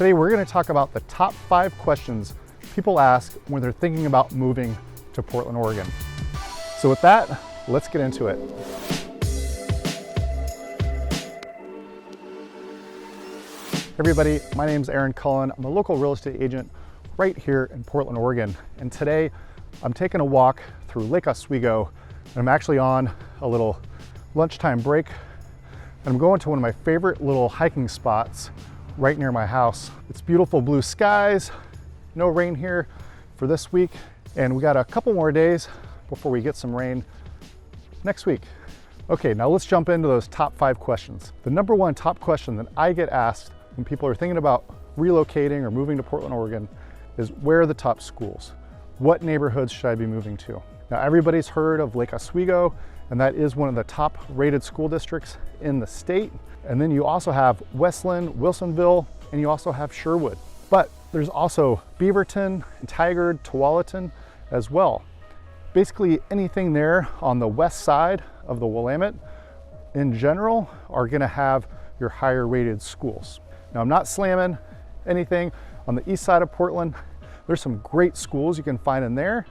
Today we're going to talk about the top 5 questions people ask when they're thinking about moving to Portland, Oregon. So with that, let's get into it. Everybody, my name is Aaron Cullen. I'm a local real estate agent right here in Portland, Oregon. And today I'm taking a walk through Lake Oswego, and I'm actually on a little lunchtime break. And I'm going to one of my favorite little hiking spots right near my house. It's beautiful blue skies, no rain here for this week, and we got a couple more days before we get some rain next week. Okay, now let's jump into those top 5 questions. The number one top question that I get asked when people are thinking about relocating or moving to Portland, Oregon is, where are the top schools? What neighborhoods should I be moving to? Now, everybody's heard of Lake Oswego, and that is one of the top rated school districts in the state. And then you also have Westland, Wilsonville, and you also have Sherwood. But there's also Beaverton, and Tigard, Tualatin as well. Basically anything there on the west side of the Willamette in general are gonna have your higher rated schools. Now, I'm not slamming anything on the east side of Portland. There's some great schools you can find in there,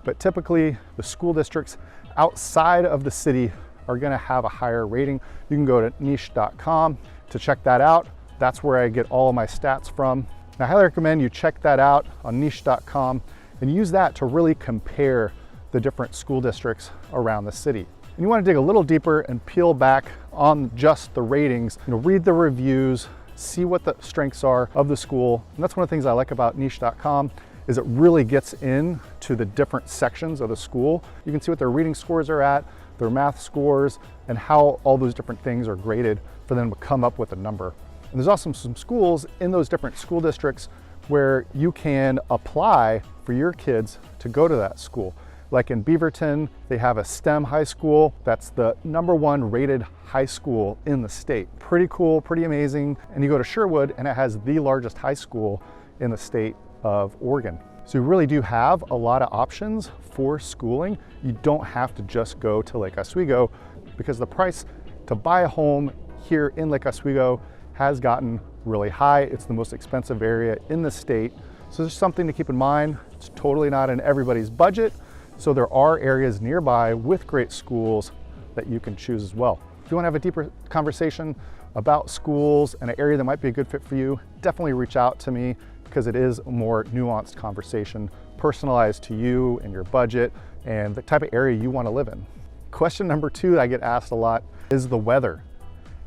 but typically the school districts outside of the city are gonna have a higher rating. You can go to niche.com to check that out. That's where I get all of my stats from. And I highly recommend you check that out on niche.com and use that to really compare the different school districts around the city. And you wanna dig a little deeper and peel back on just the ratings, read the reviews, see what the strengths are of the school. And that's one of the things I like about niche.com is it really gets into the different sections of the school. You can see what their reading scores are at, their math scores, and how all those different things are graded for them to come up with a number. And there's also some schools in those different school districts where you can apply for your kids to go to that school. Like in Beaverton, they have a STEM high school. That's the #1 rated high school in the state. Pretty cool, pretty amazing. And you go to Sherwood and it has the largest high school in the state of Oregon. So you really do have a lot of options for schooling. You don't have to just go to Lake Oswego, because the price to buy a home here in Lake Oswego has gotten really high. It's the most expensive area in the state. So there's something to keep in mind. It's totally not in everybody's budget. So there are areas nearby with great schools that you can choose as well. If you want to have a deeper conversation about schools and an area that might be a good fit for you, definitely reach out to me, because it is a more nuanced conversation, personalized to you and your budget and the type of area you want to live in. Question number 2 that I get asked a lot is the weather.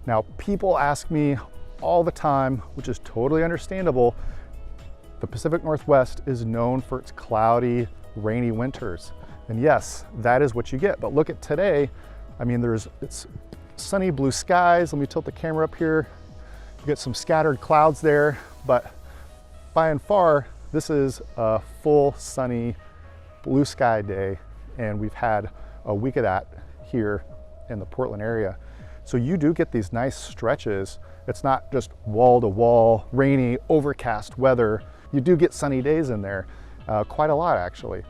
Now, people ask me all the time, which is totally understandable, the Pacific Northwest is known for its cloudy, rainy winters. And yes, that is what you get. But look at today. I mean, it's sunny blue skies. Let me tilt the camera up here. You get some scattered clouds there, but by and far, this is a full sunny blue sky day, and we've had a week of that here in the Portland area. So you do get these nice stretches. It's not just wall to wall, rainy, overcast weather. You do get sunny days in there, quite a lot actually.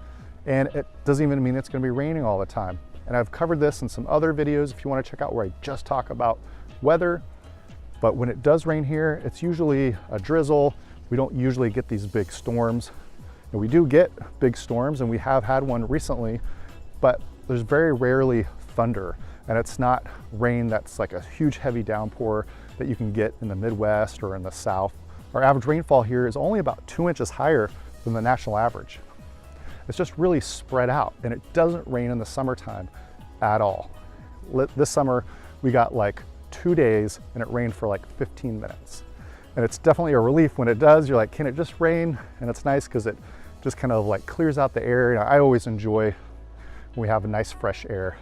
And it doesn't even mean it's gonna be raining all the time. And I've covered this in some other videos if you wanna check out where I just talk about weather. But when it does rain here, it's usually a drizzle. We don't usually get these big storms. And we do get big storms, and we have had one recently, but there's very rarely thunder. And it's not rain that's like a huge heavy downpour that you can get in the Midwest or in the South. Our average rainfall here is only about 2 inches higher than the national average. It's just really spread out, and it doesn't rain in the summertime at all. This summer, we got like 2 days and it rained for like 15 minutes. And it's definitely a relief when it does. You're like, can it just rain? And it's nice because it just kind of like clears out the air. And I always enjoy when we have a nice fresh air.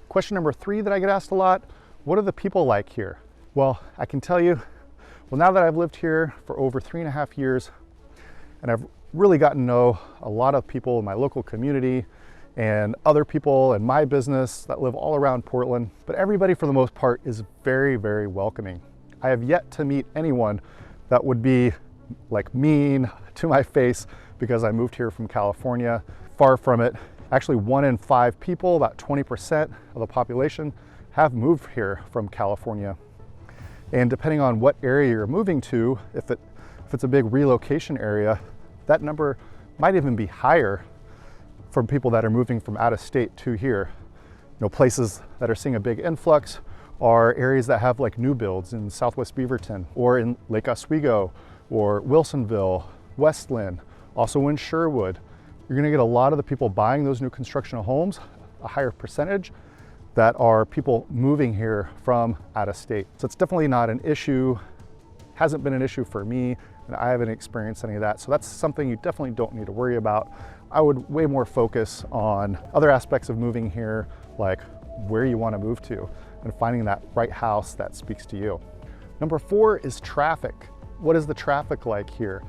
Question number 3 that I get asked a lot, what are the people like here? Well, I can tell you, now that I've lived here for over 3.5 years, and I've really gotten to know a lot of people in my local community and other people in my business that live all around Portland, but everybody for the most part is very, very welcoming. I have yet to meet anyone that would be like mean to my face because I moved here from California. Far from it. Actually, 1 in 5 people, about 20% of the population, have moved here from California. And depending on what area you're moving to, if it If it's a big relocation area, that number might even be higher from people that are moving from out of state to here. Places that are seeing a big influx are areas that have like new builds in Southwest Beaverton or in Lake Oswego or Wilsonville, Westland, also in Sherwood. You're gonna get a lot of the people buying those new construction homes, a higher percentage, that are people moving here from out of state. So it's definitely not an issue, hasn't been an issue for me, and I haven't experienced any of that. So that's something you definitely don't need to worry about. I would way more focus on other aspects of moving here, like where you want to move to and finding that right house that speaks to you. Number 4 is traffic. What is the traffic like here?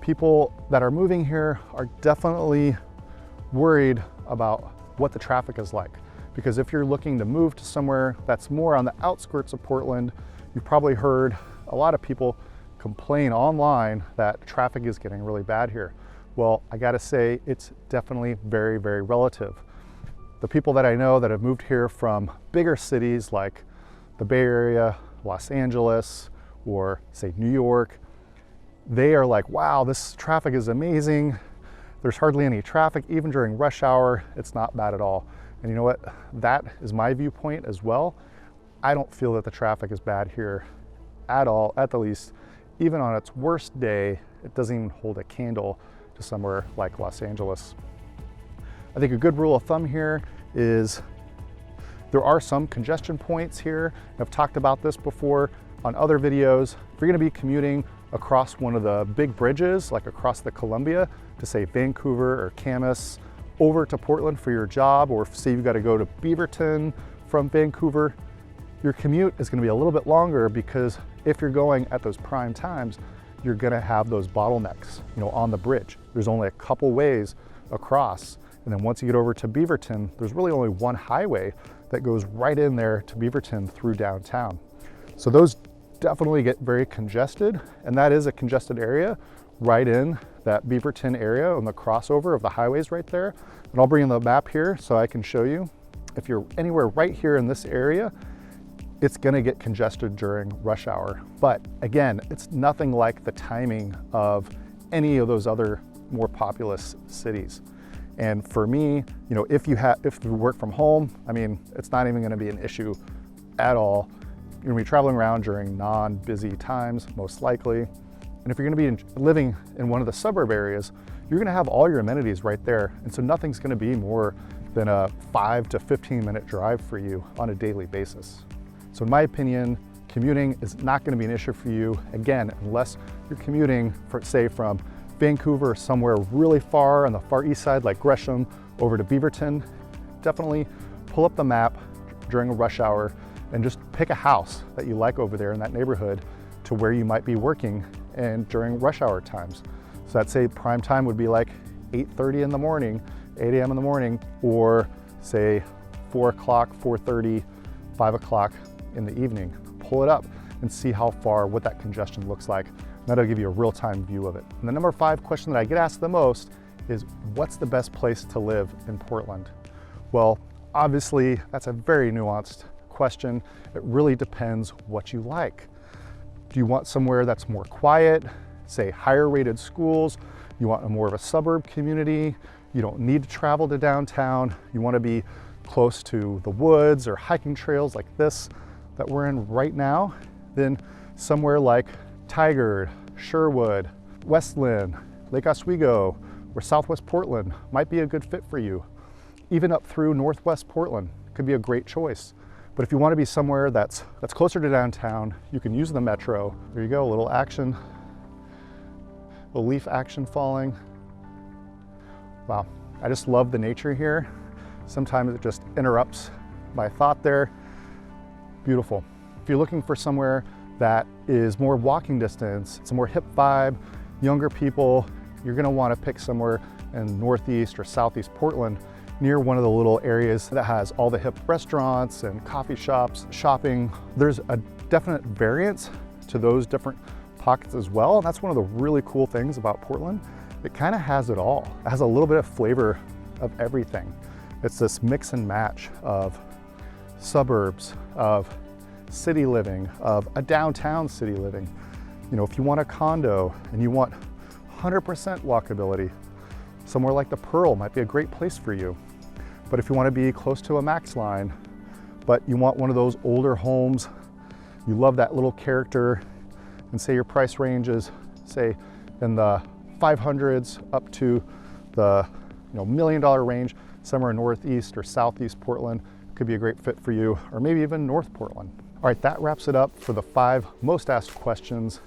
People that are moving here are definitely worried about what the traffic is like. Because if you're looking to move to somewhere that's more on the outskirts of Portland, you've probably heard a lot of people complain online that traffic is getting really bad here. Well, I gotta say, it's definitely very, very relative. The people that I know that have moved here from bigger cities like the Bay Area, Los Angeles, or say New York, they are like, wow, this traffic is amazing. There's hardly any traffic, even during rush hour, it's not bad at all. And you know what? That is my viewpoint as well. I don't feel that the traffic is bad here at all, at the least. Even on its worst day, it doesn't even hold a candle to somewhere like Los Angeles. I think a good rule of thumb here is there are some congestion points here. I've talked about this before on other videos. If you're gonna be commuting across one of the big bridges, like across the Columbia to say Vancouver or Camas, over to Portland for your job, or say you've got to go to Beaverton from Vancouver, your commute is going to be a little bit longer because if you're going at those prime times, you're going to have those bottlenecks, on the bridge. There's only a couple ways across. And then once you get over to Beaverton, there's really only one highway that goes right in there to Beaverton through downtown. So those definitely get very congested, and that is a congested area right in that Beaverton area on the crossover of the highways right there. And I'll bring in the map here so I can show you. If you're anywhere right here in this area, it's gonna get congested during rush hour. But again, it's nothing like the timing of any of those other more populous cities. And for me, if you work from home, it's not even gonna be an issue at all. You're gonna be traveling around during non-busy times, most likely. And if you're gonna be living in one of the suburb areas, you're gonna have all your amenities right there. And so nothing's gonna be more than a 5 to 15 minute drive for you on a daily basis. So in my opinion, commuting is not gonna be an issue for you, again, unless you're commuting, say from Vancouver, somewhere really far on the far east side, like Gresham, over to Beaverton. Definitely pull up the map during a rush hour and just pick a house that you like over there in that neighborhood to where you might be working and during rush hour times. So I'd say prime time would be like 8:30 in the morning, 8 a.m. in the morning, or say 4 o'clock, 4:30, 5 o'clock in the evening. Pull it up and see what that congestion looks like. That'll give you a real-time view of it. And the number 5 question that I get asked the most is, what's the best place to live in Portland? Well, obviously that's a very nuanced question. It really depends what you like. Do you want somewhere that's more quiet, say higher rated schools? You want more of a suburb community? You don't need to travel to downtown. You want to be close to the woods or hiking trails like this that we're in right now? Then somewhere like Tigard, Sherwood, Westland, Lake Oswego, or Southwest Portland might be a good fit for you. Even up through Northwest Portland could be a great choice. But if you want to be somewhere that's closer to downtown, you can use the metro. There you go, a little action, a leaf action falling. Wow, I just love the nature here. Sometimes it just interrupts my thought there. Beautiful. If you're looking for somewhere that is more walking distance, it's a more hip vibe, younger people, you're gonna wanna pick somewhere in Northeast or Southeast Portland near one of the little areas that has all the hip restaurants and coffee shops, shopping. There's a definite variance to those different pockets as well. And that's one of the really cool things about Portland. It kind of has it all. It has a little bit of flavor of everything. It's this mix and match of suburbs, of city living, of a downtown city living. If you want a condo and you want 100% walkability, somewhere like the Pearl might be a great place for you. But if you want to be close to a max line, but you want one of those older homes, you love that little character, and say your price range is, say, in the 500s up to the $1 million range, somewhere in Northeast or Southeast Portland could be a great fit for you, or maybe even North Portland. All right, that wraps it up for the 5 most asked questions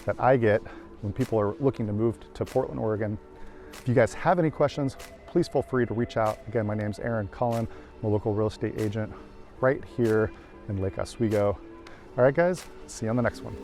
that I get when people are looking to move to Portland, Oregon. If you guys have any questions, please feel free to reach out. Again, my name's Aaron Cullen. I'm a local real estate agent right here in Lake Oswego. All right, guys, see you on the next one.